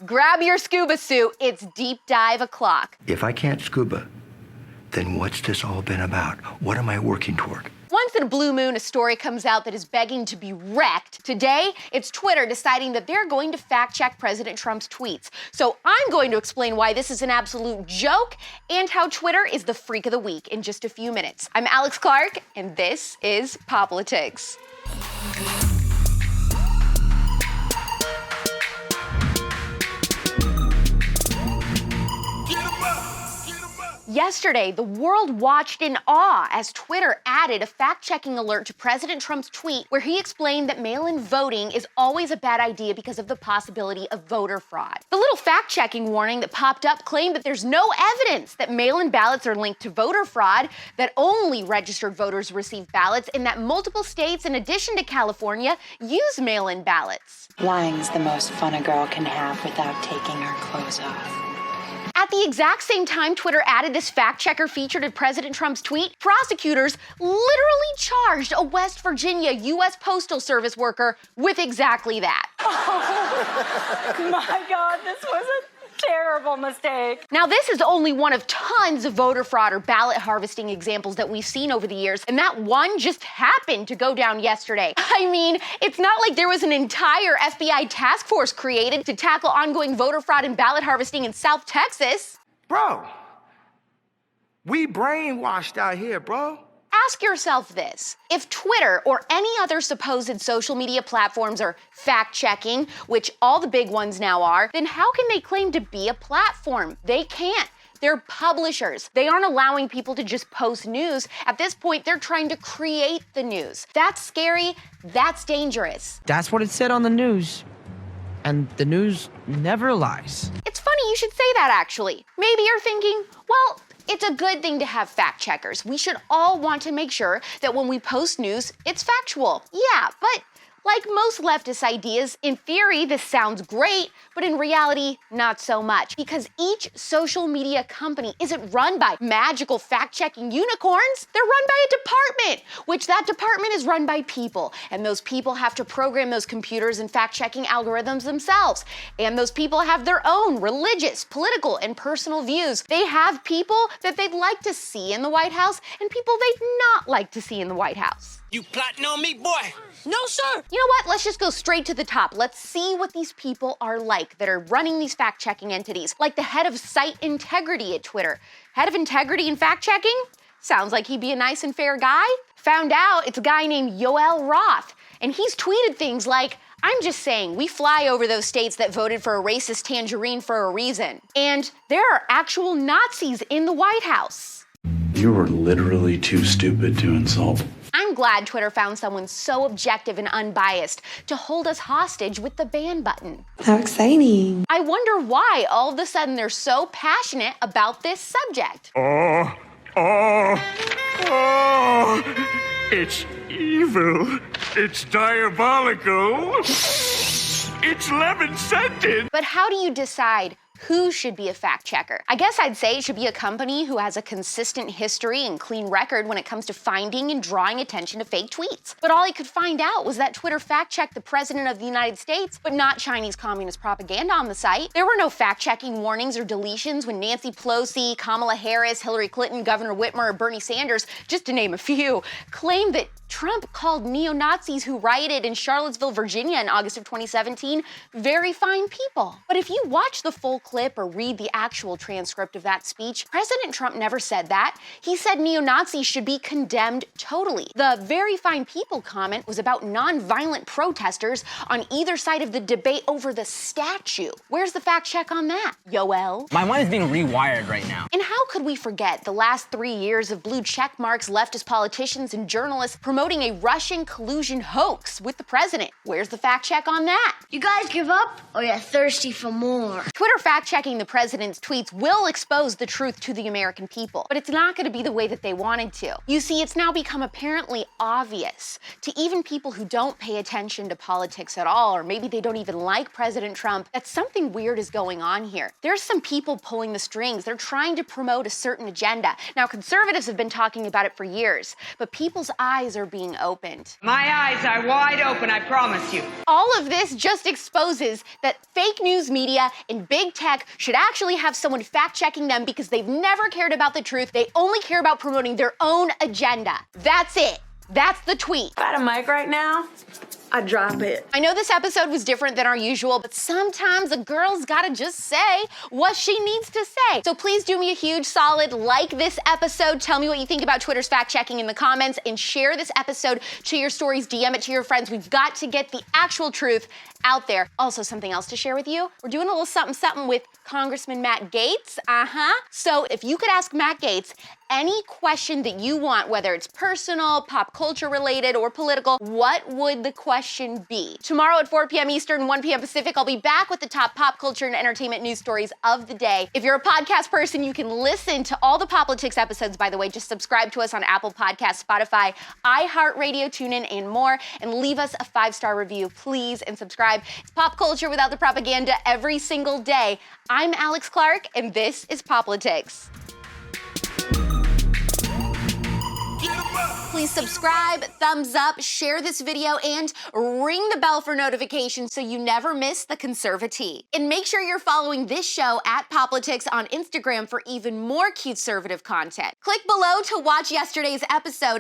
Grab your scuba suit, it's deep dive o'clock. If I can't scuba, then what's this all been about? What am I working toward? Once in a blue moon, a story comes out that is begging to be wrecked. Today, it's Twitter deciding that they're going to fact-check President Trump's tweets. So I'm going to explain why this is an absolute joke and how Twitter is the freak of the week in just a few minutes. I'm AlexClark, and this is POPlitics. Yesterday, the world watched in awe as Twitter added a fact-checking alert to President Trump's tweet where he explained that mail-in voting is always a bad idea because of the possibility of voter fraud. The little fact-checking warning that popped up claimed that there's no evidence that mail-in ballots are linked to voter fraud, that only registered voters receive ballots, and that multiple states, in addition to California, use mail-in ballots. Lying's the most fun a girl can have without taking her clothes off. At the exact same time Twitter added this fact-checker feature to President Trump's tweet, prosecutors literally charged a West Virginia U.S. Postal Service worker with exactly that. Oh my God, this was a terrible mistake. Now, this is only one of tons of voter fraud or ballot harvesting examples that we've seen over the years, and that one just happened to go down yesterday. I mean, it's not like there was an entire FBI task force created to tackle ongoing voter fraud and ballot harvesting in South Texas. Bro, we brainwashed out here, bro. Ask yourself this. If Twitter or any other supposed social media platforms are fact-checking, which all the big ones now are, then how can they claim to be a platform? They can't. They're publishers. They aren't allowing people to just post news. At this point, they're trying to create the news. That's scary. That's dangerous. That's what it said on the news. And the news never lies. It's funny you should say that, actually. Maybe you're thinking, well, it's a good thing to have fact checkers. We should all want to make sure that when we post news, it's factual. Yeah, but like most leftist ideas, in theory, this sounds great, but in reality, not so much. Because each social media company isn't run by magical fact-checking unicorns. They're run by a department, which that department is run by people. And those people have to program those computers and fact-checking algorithms themselves. And those people have their own religious, political, and personal views. They have people that they'd like to see in the White House and people they'd not like to see in the White House. You plotting on me, boy? No, sir. You know what? Let's just go straight to the top. Let's see what these people are like that are running these fact-checking entities, like the head of site integrity at Twitter. Head of integrity and fact-checking? Sounds like he'd be a nice and fair guy. Found out it's a guy named Yoel Roth, and he's tweeted things like, I'm just saying, we fly over those states that voted for a racist tangerine for a reason. And there are actual Nazis in the White House. You were literally too stupid to insult. I'm glad Twitter found someone so objective and unbiased to hold us hostage with the ban button. How exciting. I wonder why all of a sudden they're so passionate about this subject. It's evil. It's diabolical. It's lemon-scented. But how do you decide who should be a fact checker? I guess I'd say it should be a company who has a consistent history and clean record when it comes to finding and drawing attention to fake tweets. But all I could find out was that Twitter fact-checked the President of the United States, but not Chinese Communist propaganda on the site. There were no fact-checking warnings or deletions when Nancy Pelosi, Kamala Harris, Hillary Clinton, Governor Whitmer, or Bernie Sanders, just to name a few, claimed that Trump called neo-Nazis who rioted in Charlottesville, Virginia in August of 2017 very fine people. But if you watch the full clip or read the actual transcript of that speech, President Trump never said that. He said neo-Nazis should be condemned totally. The very fine people comment was about non-violent protesters on either side of the debate over the statue. Where's the fact check on that, Yoel? My mind is being rewired right now. And how could we forget the last 3 years of blue check marks, leftist politicians, and journalists promoting a Russian collusion hoax with the president? Where's the fact check on that? You guys give up or you're thirsty for more? Twitter fact-checking the president's tweets will expose the truth to the American people, but it's not going to be the way that they wanted to. You see, it's now become apparently obvious to even people who don't pay attention to politics at all, or maybe they don't even like President Trump, that something weird is going on here. There's some people pulling the strings. They're trying to promote a certain agenda. Now, conservatives have been talking about it for years, but people's eyes are are being opened. My eyes are wide open, I promise you. All of this just exposes that fake news media and big tech should actually have someone fact-checking them because they've never cared about the truth. They only care about promoting their own agenda. That's it. That's the tweet. If I had a mic right now, I'd drop it. I know this episode was different than our usual, but sometimes a girl's gotta just say what she needs to say. So please do me a huge solid, like this episode, tell me what you think about Twitter's fact-checking in the comments, and share this episode to your stories, DM it to your friends. We've got to get the actual truth out there. Also, something else to share with you. We're doing a little something with Congressman Matt Gaetz. So if you could ask Matt Gaetz any question that you want, whether it's personal, pop culture related, or political, what would the question be? Tomorrow at 4 p.m. Eastern, 1 p.m. Pacific, I'll be back with the top pop culture and entertainment news stories of the day. If you're a podcast person, you can listen to all the POPlitics episodes, by the way. Just subscribe to us on Apple Podcasts, Spotify, iHeartRadio, TuneIn, and more. And leave us a 5-star review, please, and subscribe. It's pop culture without the propaganda every single day. I'm AlexClark, and this is POPlitics. Please subscribe, thumbs up, share this video, and ring the bell for notifications so you never miss the CUTEservative. And make sure you're following this show at POPlitics on Instagram for even more CUTEservative content. Click below to watch yesterday's episode.